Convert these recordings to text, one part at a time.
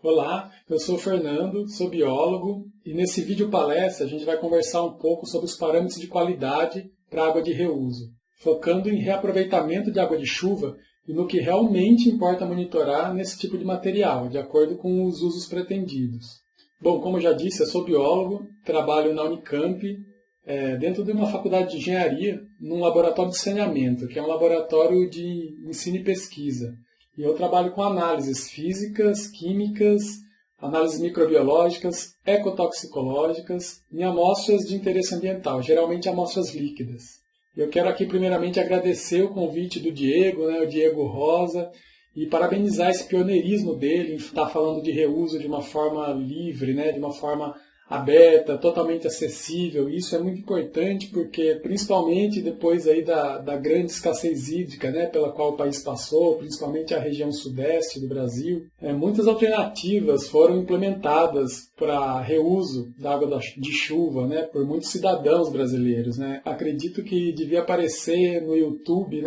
Olá, eu sou o Fernando, sou biólogo e nesse vídeo palestra a gente vai conversar um pouco sobre os parâmetros de qualidade para água de reuso, focando em reaproveitamento de água de chuva e no que realmente importa monitorar nesse tipo de material, de acordo com os usos pretendidos. Bom, como eu já disse, eu sou biólogo, trabalho na Unicamp, dentro de uma faculdade de engenharia, num laboratório de saneamento, que é um laboratório de ensino e pesquisa. E eu trabalho com análises físicas, químicas, análises microbiológicas, ecotoxicológicas em amostras de interesse ambiental, geralmente amostras líquidas. Eu quero aqui primeiramente agradecer o convite do Diego, o Diego Rosa, e parabenizar esse pioneirismo dele em estar falando de reuso de uma forma livre, de uma forma aberta, totalmente acessível. Isso é muito importante porque, principalmente depois aí da grande escassez hídrica pela qual o país passou, principalmente a região sudeste do Brasil, muitas alternativas foram implementadas para reuso da água de chuva por muitos cidadãos brasileiros. Acredito que devia aparecer no YouTube,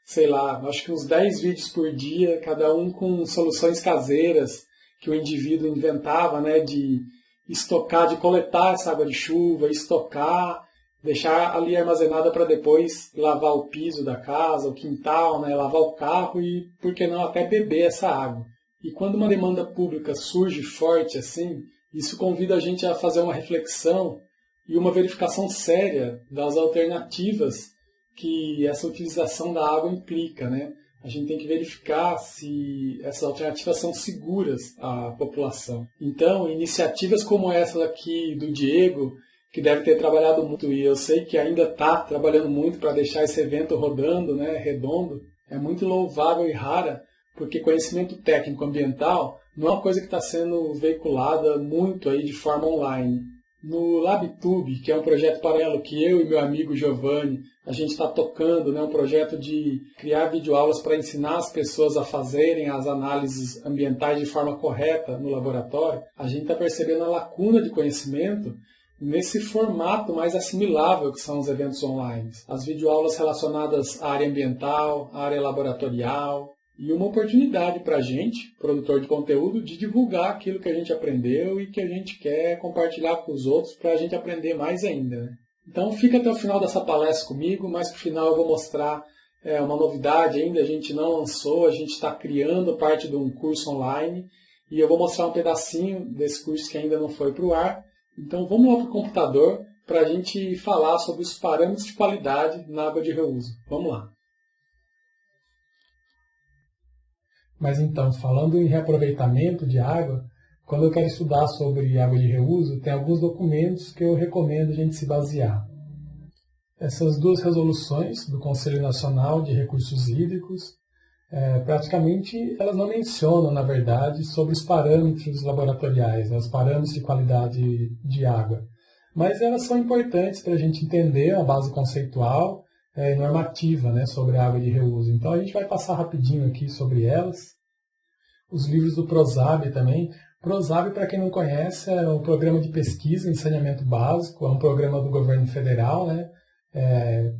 sei lá, acho que uns 10 vídeos por dia, cada um com soluções caseiras que o indivíduo inventava, de estocar, de coletar essa água de chuva, estocar, deixar ali armazenada para depois lavar o piso da casa, o quintal, lavar o carro e, por que não, até beber essa água. E quando uma demanda pública surge forte assim, isso convida a gente a fazer uma reflexão e uma verificação séria das alternativas que essa utilização da água implica, A gente tem que verificar se essas alternativas são seguras à população. Então, iniciativas como essa aqui do Diego, que deve ter trabalhado muito, e eu sei que ainda está trabalhando muito para deixar esse evento rodando, redondo, é muito louvável e rara, porque conhecimento técnico ambiental não é uma coisa que está sendo veiculada muito aí de forma online. No LabTube, que é um projeto paralelo que eu e meu amigo Giovanni, a gente está tocando, um projeto de criar videoaulas para ensinar as pessoas a fazerem as análises ambientais de forma correta no laboratório, a gente está percebendo a lacuna de conhecimento nesse formato mais assimilável que são os eventos online. As videoaulas relacionadas à área ambiental, à área laboratorial, e uma oportunidade para a gente, produtor de conteúdo, de divulgar aquilo que a gente aprendeu e que a gente quer compartilhar com os outros para a gente aprender mais ainda. Então fica até o final dessa palestra comigo, mas no final eu vou mostrar uma novidade ainda, a gente não lançou, a gente está criando parte de um curso online e eu vou mostrar um pedacinho desse curso que ainda não foi para o ar. Então vamos lá para o computador para a gente falar sobre os parâmetros de qualidade na água de reuso. Vamos lá. Mas então, falando em reaproveitamento de água, quando eu quero estudar sobre água de reuso, tem alguns documentos que eu recomendo a gente se basear. Essas duas resoluções do Conselho Nacional de Recursos Hídricos, praticamente elas não mencionam, na verdade, sobre os parâmetros laboratoriais, os parâmetros de qualidade de água. Mas elas são importantes para a gente entender a base conceitual e normativa sobre a água de reuso. Então a gente vai passar rapidinho aqui sobre elas. Os livros do PROSAB também. PROSAB, para quem não conhece, é um programa de pesquisa em saneamento básico, é um programa do governo federal,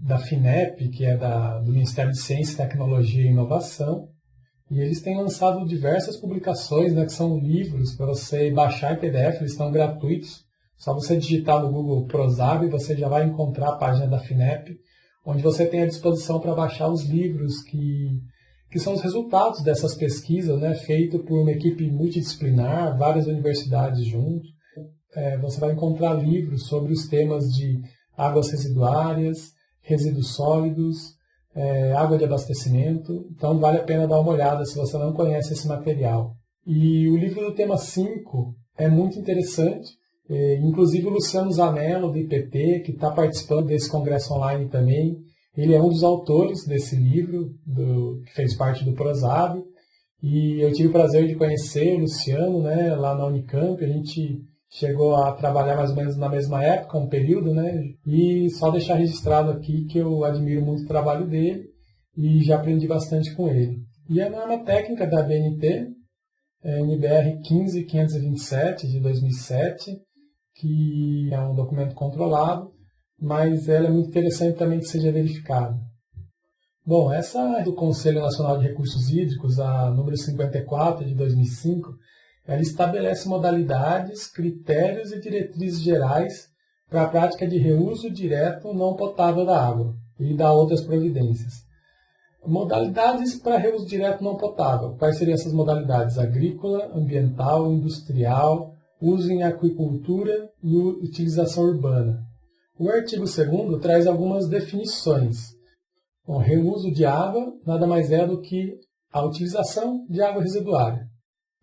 da FINEP, que é do Ministério de Ciência, Tecnologia e Inovação. E eles têm lançado diversas publicações, que são livros para você baixar em PDF, eles estão gratuitos. Só você digitar no Google PROSAB, você já vai encontrar a página da FINEP, onde você tem à disposição para baixar os livros que são os resultados dessas pesquisas, feito por uma equipe multidisciplinar, várias universidades juntos. Você vai encontrar livros sobre os temas de águas residuárias, resíduos sólidos, água de abastecimento. Então vale a pena dar uma olhada se você não conhece esse material. E o livro do tema 5 é muito interessante. Inclusive o Luciano Zanello, do IPT, que está participando desse congresso online também, ele é um dos autores desse livro, que fez parte do PROSAB, e eu tive o prazer de conhecer o Luciano lá na Unicamp. A gente chegou a trabalhar mais ou menos na mesma época, um período, e só deixar registrado aqui que eu admiro muito o trabalho dele e já aprendi bastante com ele. E a norma técnica da ABNT, NBR 15527, de 2007, que é um documento controlado, mas ela é muito interessante também que seja verificada. Bom, essa é do Conselho Nacional de Recursos Hídricos, a número 54, de 2005, ela estabelece modalidades, critérios e diretrizes gerais para a prática de reuso direto não potável da água e dá outras providências. Modalidades para reuso direto não potável. Quais seriam essas modalidades? Agrícola, ambiental, industrial, uso em aquicultura e utilização urbana. O artigo 2º traz algumas definições. O reuso de água nada mais é do que a utilização de água residuária.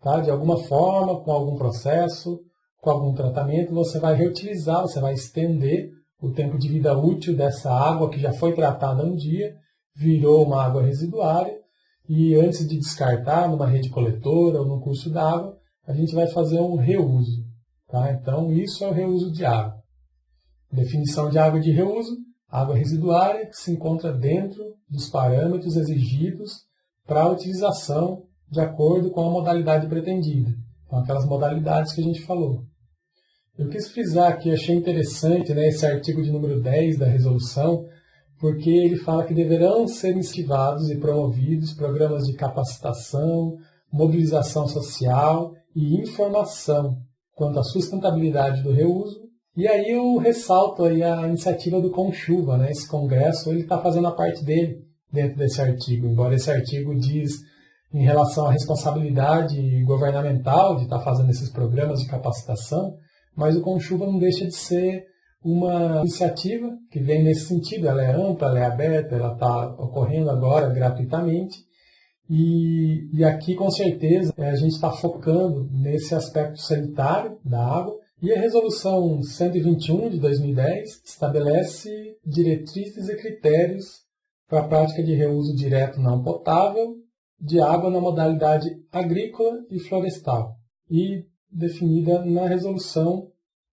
Tá? De alguma forma, com algum processo, com algum tratamento, você vai reutilizar, você vai estender o tempo de vida útil dessa água que já foi tratada um dia, virou uma água residuária, e antes de descartar numa rede coletora ou no curso d'água, a gente vai fazer um reuso. Tá? Então, isso é o reuso de água. Definição de água de reuso: água residuária que se encontra dentro dos parâmetros exigidos para a utilização de acordo com a modalidade pretendida. Então, aquelas modalidades que a gente falou. Eu quis frisar aqui, achei interessante, né, esse artigo de número 10 da resolução, porque ele fala que deverão ser incentivados e promovidos programas de capacitação, mobilização social e informação quanto à sustentabilidade do reuso. E aí eu ressalto aí a iniciativa do Conchuva, né? Esse congresso ele está fazendo a parte dele dentro desse artigo, embora esse artigo diz em relação à responsabilidade governamental de estar fazendo esses programas de capacitação, mas o Conchuva não deixa de ser uma iniciativa que vem nesse sentido. Ela é ampla, ela é aberta, ela está ocorrendo agora gratuitamente. E aqui, com certeza, a gente está focando nesse aspecto sanitário da água. E a Resolução 121 de 2010 estabelece diretrizes e critérios para a prática de reuso direto não potável de água na modalidade agrícola e florestal, e definida na Resolução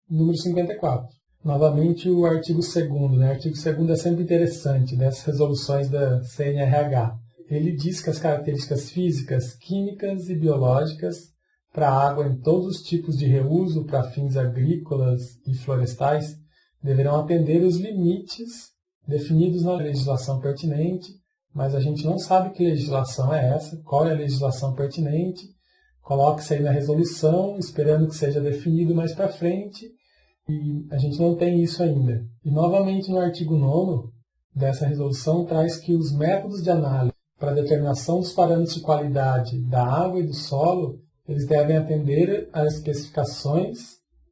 número 54. Novamente, o artigo 2º. O artigo 2º é sempre interessante, dessas resoluções da CNRH. Ele diz que as características físicas, químicas e biológicas para a água em todos os tipos de reuso para fins agrícolas e florestais deverão atender os limites definidos na legislação pertinente, mas a gente não sabe que legislação é essa, qual é a legislação pertinente. Coloque-se aí na resolução, esperando que seja definido mais para frente, e a gente não tem isso ainda. E novamente no artigo 9º dessa resolução traz que os métodos de análise para a determinação dos parâmetros de qualidade da água e do solo, eles devem atender às especificações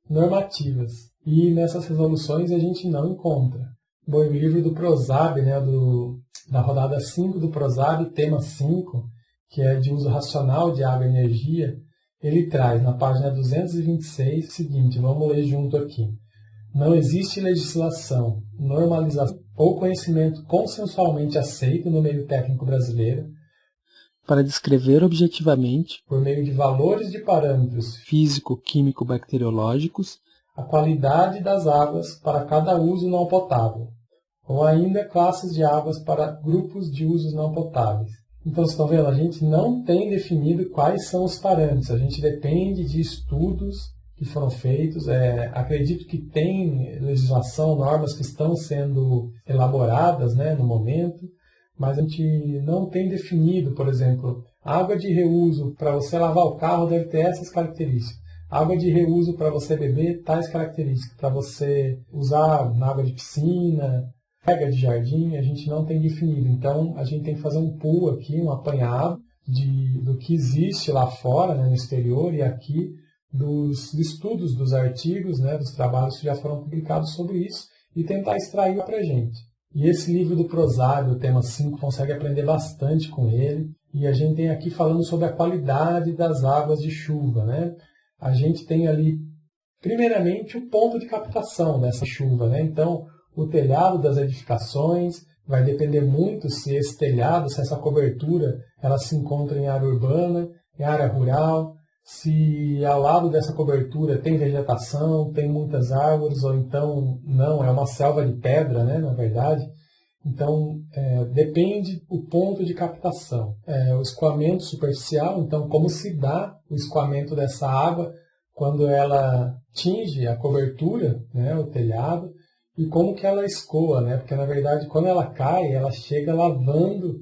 normativas. E nessas resoluções a gente não encontra. Bom, o livro do PROSAB, né, da rodada 5 do PROSAB, tema 5, que é de uso racional de água e energia, ele traz na página 226 o seguinte, vamos ler junto aqui. Não existe legislação, normalização ou conhecimento consensualmente aceito no meio técnico brasileiro para descrever objetivamente, por meio de valores de parâmetros físico-químico-bacteriológicos, a qualidade das águas para cada uso não potável, ou ainda classes de águas para grupos de usos não potáveis. Então, vocês estão vendo, a gente não tem definido quais são os parâmetros, a gente depende de estudos que foram feitos, acredito que tem legislação, normas que estão sendo elaboradas, né, no momento, mas a gente não tem definido, por exemplo, água de reuso para você lavar o carro deve ter essas características. Água de reuso para você beber, tais características. Para você usar na água de piscina, rega de jardim, a gente não tem definido. Então, a gente tem que fazer um pool aqui, um apanhado do que existe lá fora, né, no exterior, e aqui dos estudos, dos artigos, né, dos trabalhos que já foram publicados sobre isso, e tentar extrair para a gente. E esse livro do PROSAB, o tema 5, consegue aprender bastante com ele. E a gente tem aqui falando sobre a qualidade das águas de chuva, né? A gente tem ali, primeiramente, o ponto de captação dessa chuva, né? Então, o telhado das edificações vai depender muito se esse telhado, se essa cobertura, ela se encontra em área urbana, em área rural, se ao lado dessa cobertura tem vegetação, tem muitas árvores, ou então não, é uma selva de pedra, né, na verdade. Então, depende o ponto de captação. O escoamento superficial, então, como se dá o escoamento dessa água quando ela atinge a cobertura, né, o telhado, e como que ela escoa, né? Porque, na verdade, quando ela cai, ela chega lavando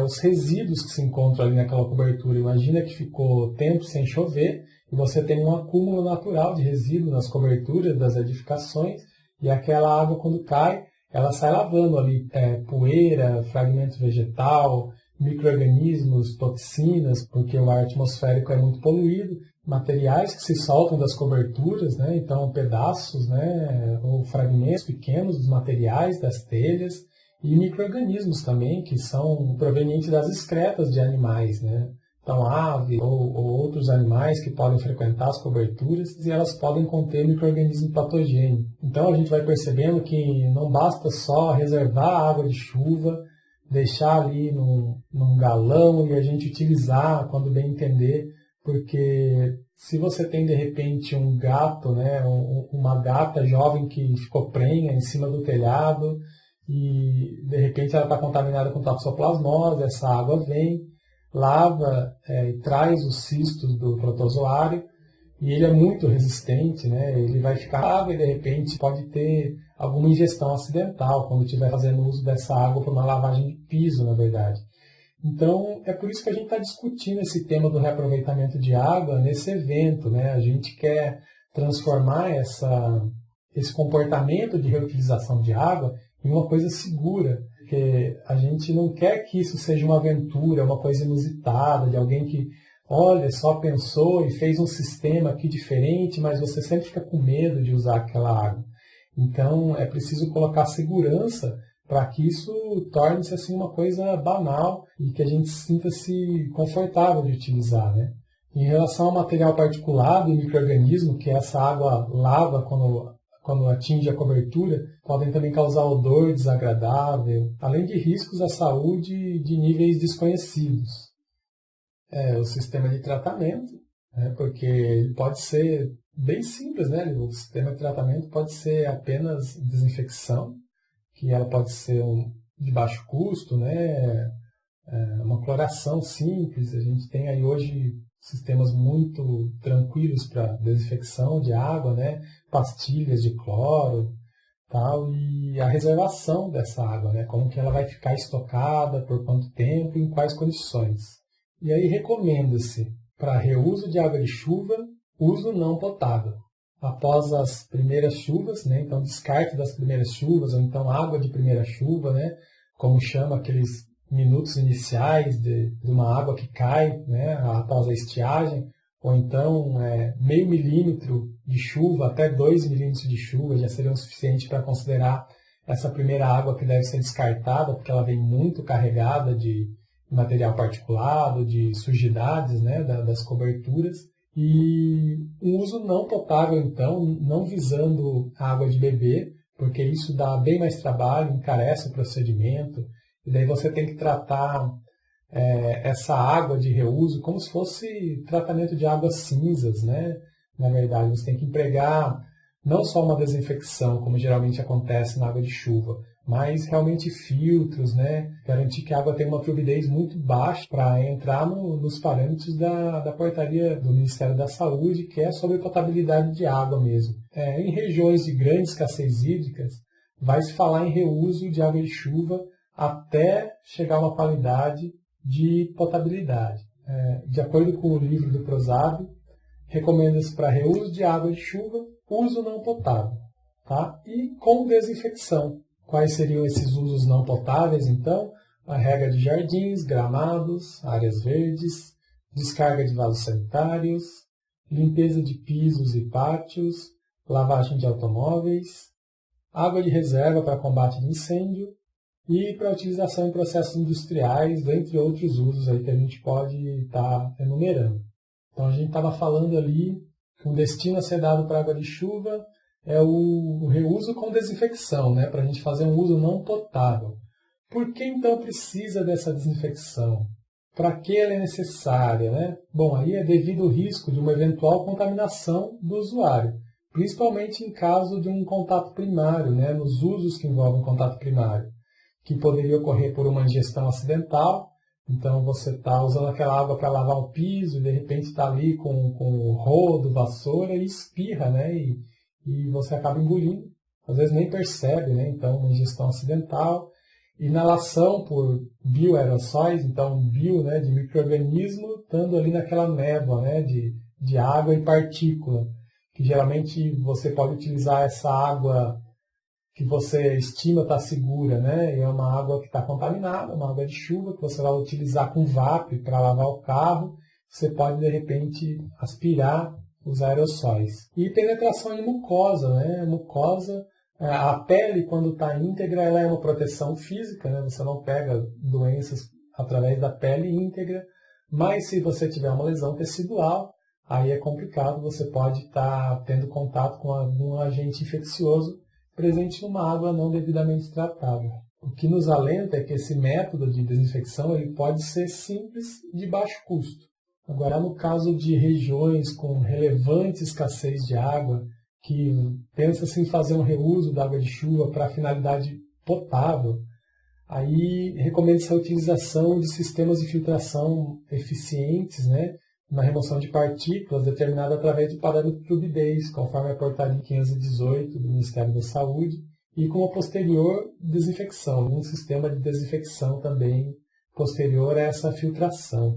os resíduos que se encontram ali naquela cobertura. Imagina que ficou tempo sem chover e você tem um acúmulo natural de resíduo nas coberturas das edificações e aquela água, quando cai, ela sai lavando ali poeira, fragmento vegetal, micro-organismos, toxinas, porque o ar atmosférico é muito poluído, materiais que se soltam das coberturas, né? Então pedaços, né? Ou fragmentos pequenos dos materiais, das telhas, e micro-organismos também, que são provenientes das excretas de animais, né? Então, aves ou outros animais que podem frequentar as coberturas e elas podem conter micro-organismo patogênio. Então, a gente vai percebendo que não basta só reservar a água de chuva, deixar ali num galão e a gente utilizar quando bem entender, porque se você tem, de repente, um gato, né, uma gata jovem que ficou prenha em cima do telhado e, de repente, ela está contaminada com toxoplasmose, essa água vem, lava e traz os cistos do protozoário e ele é muito resistente, né? Ele vai ficar água e de repente pode ter alguma ingestão acidental quando estiver fazendo uso dessa água para uma lavagem de piso, na verdade. Então é por isso que a gente está discutindo esse tema do reaproveitamento de água nesse evento, né? A gente quer transformar esse comportamento de reutilização de água em uma coisa segura, porque a gente não quer que isso seja uma aventura, uma coisa inusitada, de alguém que, olha, só pensou e fez um sistema aqui diferente, mas você sempre fica com medo de usar aquela água. Então, é preciso colocar segurança para que isso torne-se assim, uma coisa banal e que a gente sinta-se confortável de utilizar, né? Em relação ao material particulado e micro-organismo que essa água lava quando atinge a cobertura, podem também causar odor desagradável, além de riscos à saúde de níveis desconhecidos. O sistema de tratamento, né, porque ele pode ser bem simples, né? O sistema de tratamento pode ser apenas desinfecção, que ela pode ser de baixo custo, né? Uma cloração simples. A gente tem aí hoje sistemas muito tranquilos para desinfecção de água, né? Pastilhas de cloro, tal, e a reservação dessa água, né? Como que ela vai ficar estocada, por quanto tempo, em quais condições. E aí recomenda-se para reuso de água de chuva, uso não potável. Após as primeiras chuvas, né? Então descarte das primeiras chuvas, ou então água de primeira chuva, né? Como chama aqueles minutos iniciais de uma água que cai, né, após a estiagem, ou então meio milímetro de chuva até 2 milímetros de chuva já seriam suficientes para considerar essa primeira água que deve ser descartada, porque ela vem muito carregada de material particulado, de sujidades, né, das coberturas. E um uso não potável, então, não visando a água de beber, porque isso dá bem mais trabalho, encarece o procedimento. E daí você tem que tratar essa água de reuso como se fosse tratamento de águas cinzas, né? Na verdade, você tem que empregar não só uma desinfecção, como geralmente acontece na água de chuva, mas realmente filtros, né? Garantir que a água tem uma turbidez muito baixa para entrar nos parâmetros da portaria do Ministério da Saúde, que é sobre potabilidade de água mesmo. Em regiões de grande escassez hídricas, vai se falar em reuso de água de chuva até chegar a uma qualidade de potabilidade. De acordo com o livro do Prozab, recomenda-se para reuso de água de chuva, uso não potável, tá? E com desinfecção. Quais seriam esses usos não potáveis, então? A rega de jardins, gramados, áreas verdes, descarga de vasos sanitários, limpeza de pisos e pátios, lavagem de automóveis, água de reserva para combate de incêndio, e para utilização em processos industriais, dentre outros usos aí que a gente pode estar enumerando. Então a gente estava falando ali que o destino a ser dado para a água de chuva é o reuso com desinfecção, né, para a gente fazer um uso não potável. Por que então precisa dessa desinfecção? Para que ela é necessária, né? Bom, aí é devido ao risco de uma eventual contaminação do usuário, principalmente em caso de um contato primário, né, nos usos que envolvem contato primário, que poderia ocorrer por uma ingestão acidental. Então você está usando aquela água para lavar o piso e de repente está ali com o rodo, vassoura e espirra, né? E você acaba engolindo. Às vezes nem percebe, né? Então uma ingestão acidental. inalação por bioaerossóis, então bio, né, de micro-organismo, estando ali naquela névoa, né, de água e partícula, que geralmente você pode utilizar essa água que você estima estar segura, né, e é uma água que está contaminada, uma água de chuva, que você vai utilizar com VAP para lavar o carro, você pode, de repente, aspirar os aerossóis. E penetração em mucosa, né, mucosa. A pele, quando está íntegra, ela é uma proteção física, né? Você não pega doenças através da pele íntegra, mas se você tiver uma lesão tecidual, aí é complicado, você pode estar tendo contato com algum agente infeccioso presente numa água não devidamente tratada. O que nos alenta é que esse método de desinfecção ele pode ser simples e de baixo custo. Agora, no caso de regiões com relevante escassez de água, que pensa-se em fazer um reuso da água de chuva para finalidade potável, aí recomenda-se a utilização de sistemas de filtração eficientes, né, na remoção de partículas, determinada através do parâmetro de turbidez, conforme a portaria 518 do Ministério da Saúde, e com a posterior desinfecção, um sistema de desinfecção também posterior a essa filtração.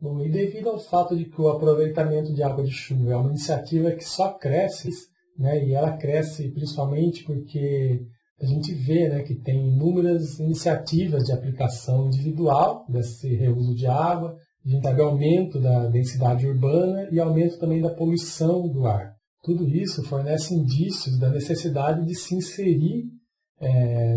Bom, e devido ao fato de que o aproveitamento de água de chuva é uma iniciativa que só cresce, né, e ela cresce principalmente porque a gente vê, né, que tem inúmeras iniciativas de aplicação individual desse reuso de água, a gente sabe aumento da densidade urbana e aumento também da poluição do ar. Tudo isso fornece indícios da necessidade de se inserir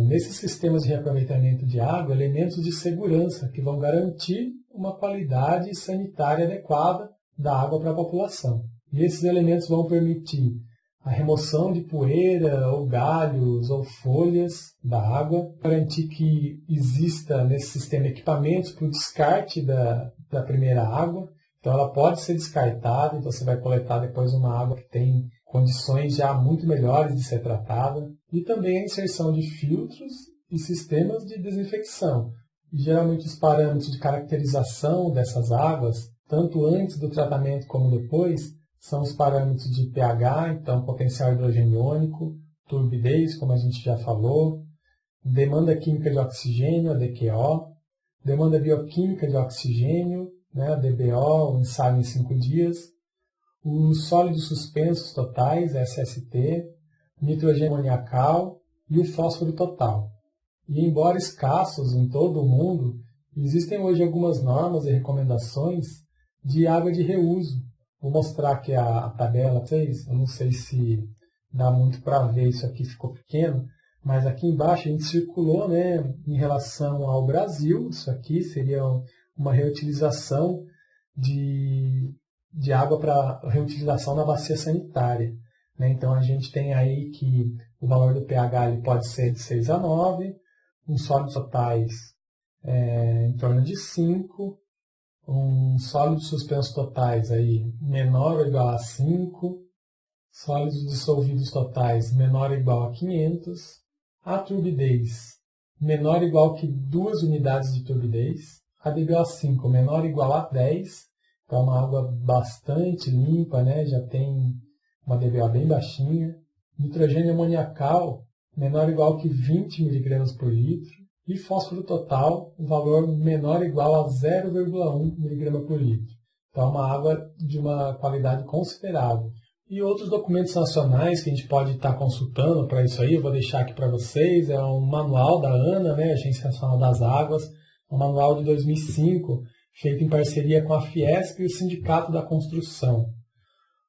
nesses sistemas de reaproveitamento de água elementos de segurança que vão garantir uma qualidade sanitária adequada da água para a população. E esses elementos vão permitir a remoção de poeira, ou galhos, ou folhas da água, garantir que exista nesse sistema equipamentos para o descarte da primeira água. Então ela pode ser descartada, então você vai coletar depois uma água que tem condições já muito melhores de ser tratada. E também a inserção de filtros e sistemas de desinfecção. E geralmente os parâmetros de caracterização dessas águas, tanto antes do tratamento como depois, são os parâmetros de pH, então potencial hidrogeniônico, turbidez, como a gente já falou, demanda química de oxigênio, a DQO, demanda bioquímica de oxigênio, né, a DBO, o ensaio em 5 dias, os sólidos suspensos totais, SST, nitrogênio amoniacal e o fósforo total. E embora escassos em todo o mundo, existem hoje algumas normas e recomendações de água de reuso. Vou mostrar aqui a tabela para vocês, eu não sei se dá muito para ver, isso aqui ficou pequeno, mas aqui embaixo a gente circulou, né, em relação ao Brasil, isso aqui seria uma reutilização de água para reutilização na bacia sanitária. Né? Então a gente tem aí que o valor do pH ele pode ser de 6 a 9, uns sólidos totais em torno de 5, sólidos suspensos totais aí menor ou igual a 5, sólidos dissolvidos totais menor ou igual a 500, a turbidez menor ou igual que 2 unidades de turbidez, a DBO5 menor ou igual a 10, então é uma água bastante limpa, né? Já tem uma DBO bem baixinha, nitrogênio amoniacal menor ou igual que 20 mg por litro, e fósforo total, um valor menor ou igual a 0,1 mg por litro. Então, é uma água de uma qualidade considerável. E outros documentos nacionais que a gente pode estar consultando para isso aí, eu vou deixar aqui para vocês, é um manual da ANA, né, Agência Nacional das Águas, um manual de 2005, feito em parceria com a Fiesp e o Sindicato da Construção.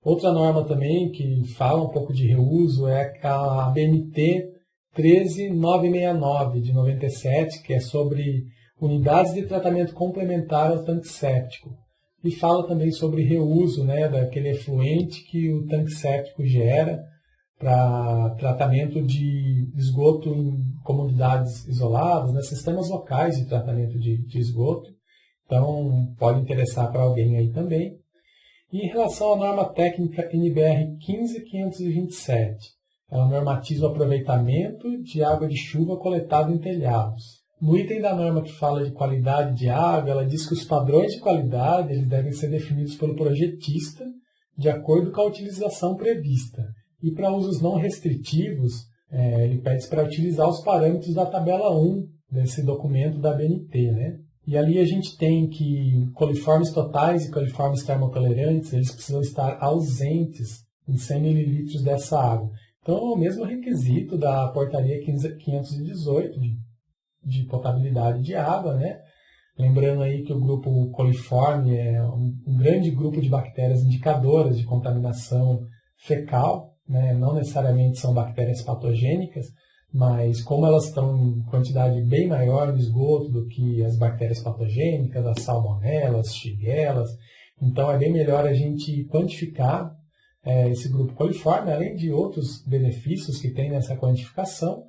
Outra norma também que fala um pouco de reuso é a ABNT 13969 de 97, que é sobre unidades de tratamento complementar ao tanque séptico. E fala também sobre reuso, né, daquele efluente que o tanque séptico gera para tratamento de esgoto em comunidades isoladas, né, sistemas locais de tratamento de esgoto. Então, pode interessar para alguém aí também. E em relação à norma técnica NBR 15527, ela normatiza o aproveitamento de água de chuva coletada em telhados. No item da norma que fala de qualidade de água, ela diz que os padrões de qualidade eles devem ser definidos pelo projetista de acordo com a utilização prevista. E para usos não restritivos, ele pede para utilizar os parâmetros da tabela 1 desse documento da ABNT, né? E ali a gente tem que coliformes totais e coliformes termotolerantes, eles precisam estar ausentes em 100 ml dessa água. Então, é o mesmo requisito da portaria 518 de potabilidade de água, né? Lembrando aí que o grupo coliforme é um grande grupo de bactérias indicadoras de contaminação fecal, né? Não necessariamente são bactérias patogênicas, mas como elas estão em quantidade bem maior no esgoto do que as bactérias patogênicas, as salmonelas, shigellas, então é bem melhor a gente quantificar esse grupo coliforme, além de outros benefícios que tem nessa quantificação.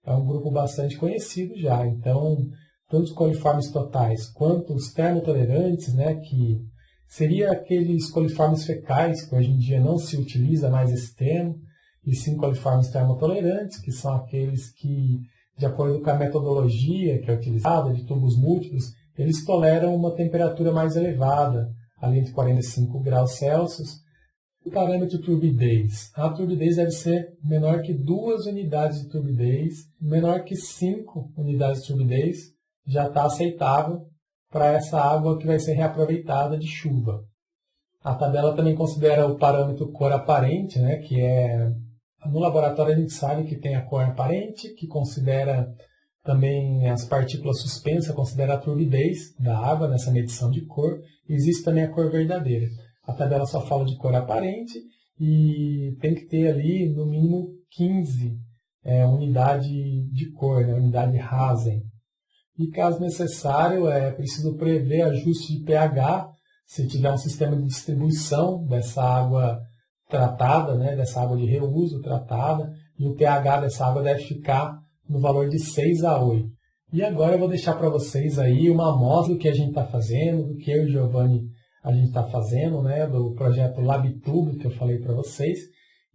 É um grupo bastante conhecido já, então tanto os coliformes totais quanto os termotolerantes, né, que seria aqueles coliformes fecais, que hoje em dia não se utiliza mais esse termo, e sim coliformes termotolerantes, que são aqueles que, de acordo com a metodologia que é utilizada, de tubos múltiplos, eles toleram uma temperatura mais elevada, ali entre 45 graus Celsius. O parâmetro de turbidez. A turbidez deve ser menor que 2 unidades de turbidez, menor que 5 unidades de turbidez, já está aceitável para essa água que vai ser reaproveitada de chuva. A tabela também considera o parâmetro cor aparente, né, que é, no laboratório a gente sabe que tem a cor aparente, que considera também as partículas suspensas, considera a turbidez da água nessa medição de cor. Existe também a cor verdadeira. A tabela só fala de cor aparente e tem que ter ali no mínimo 15 unidade de cor, né, unidade Rasen. E caso necessário, é preciso prever ajuste de pH, se tiver um sistema de distribuição dessa água tratada, né, dessa água de reuso tratada, e o pH dessa água deve ficar no valor de 6 a 8. E agora eu vou deixar para vocês aí uma amostra do que a gente está fazendo, do que eu e o Giovanni a gente está fazendo, né, do projeto LabTube que eu falei para vocês.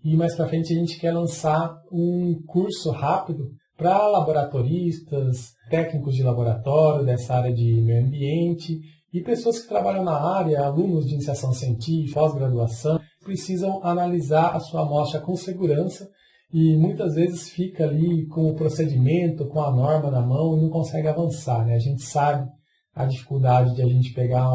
E mais para frente a gente quer lançar um curso rápido para laboratoristas, técnicos de laboratório dessa área de meio ambiente e pessoas que trabalham na área, alunos de iniciação científica, pós-graduação, precisam analisar a sua amostra com segurança e muitas vezes fica ali com o procedimento, com a norma na mão e não consegue avançar, né? A gente sabe a dificuldade de a gente pegar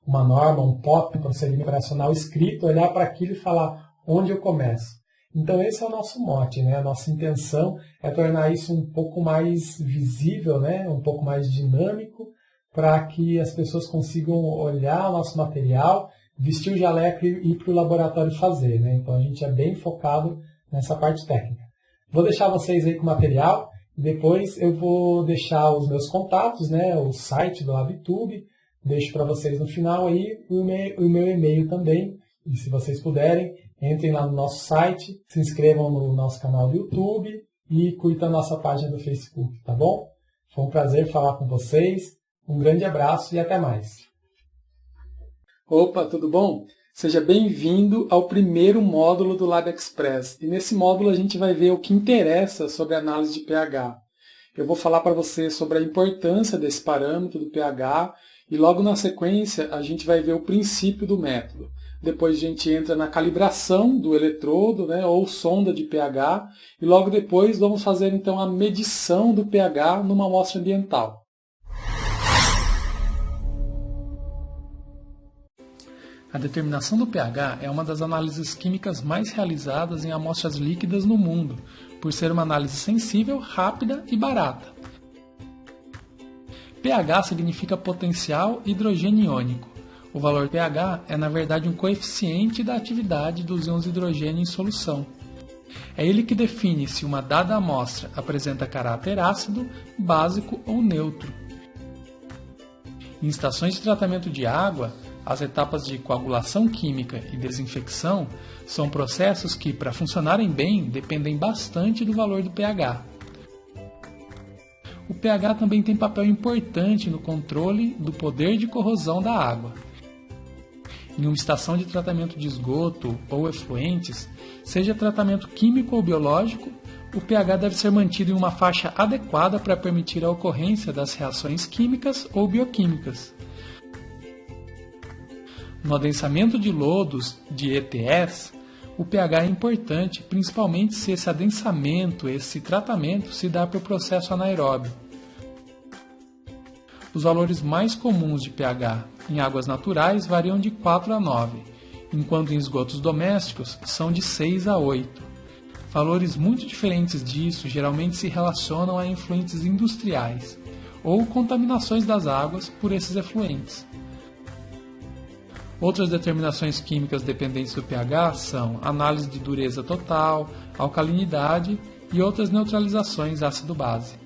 uma norma, um POP, um procedimento operacional escrito, olhar para aquilo e falar onde eu começo. Então esse é o nosso mote, né? A nossa intenção é tornar isso um pouco mais visível, né? Um pouco mais dinâmico, para que as pessoas consigam olhar o nosso material, vestir o jaleco e ir para o laboratório fazer, né? Então a gente é bem focado nessa parte técnica. Vou deixar vocês aí com o material, depois eu vou deixar os meus contatos, né? O site do LabTube, deixo para vocês no final aí o meu e-mail também, e se vocês puderem, entrem lá no nosso site, se inscrevam no nosso canal do YouTube e curtam a nossa página do Facebook, tá bom? Foi um prazer falar com vocês, um grande abraço e até mais. Opa, tudo bom? Seja bem-vindo ao primeiro módulo do LabExpress. E nesse módulo a gente vai ver o que interessa sobre a análise de pH. Eu vou falar para você sobre a importância desse parâmetro do pH e logo na sequência a gente vai ver o princípio do método. Depois a gente entra na calibração do eletrodo, né, ou sonda de pH, e logo depois vamos fazer então a medição do pH numa amostra ambiental. A determinação do pH é uma das análises químicas mais realizadas em amostras líquidas no mundo, por ser uma análise sensível, rápida e barata. pH significa potencial hidrogênio iônico. O valor pH é, na verdade, um coeficiente da atividade dos íons hidrogênio em solução. É ele que define se uma dada amostra apresenta caráter ácido, básico ou neutro. Em estações de tratamento de água, as etapas de coagulação química e desinfecção são processos que, para funcionarem bem, dependem bastante do valor do pH. O pH também tem papel importante no controle do poder de corrosão da água. Em uma estação de tratamento de esgoto ou efluentes, seja tratamento químico ou biológico, o pH deve ser mantido em uma faixa adequada para permitir a ocorrência das reações químicas ou bioquímicas. No adensamento de lodos de ETS, o pH é importante, principalmente se esse adensamento, esse tratamento se dá por processo anaeróbio. Os valores mais comuns de pH em águas naturais variam de 4 a 9, enquanto em esgotos domésticos são de 6 a 8. Valores muito diferentes disso geralmente se relacionam a efluentes industriais ou contaminações das águas por esses efluentes. Outras determinações químicas dependentes do pH são análise de dureza total, alcalinidade e outras neutralizações ácido-base.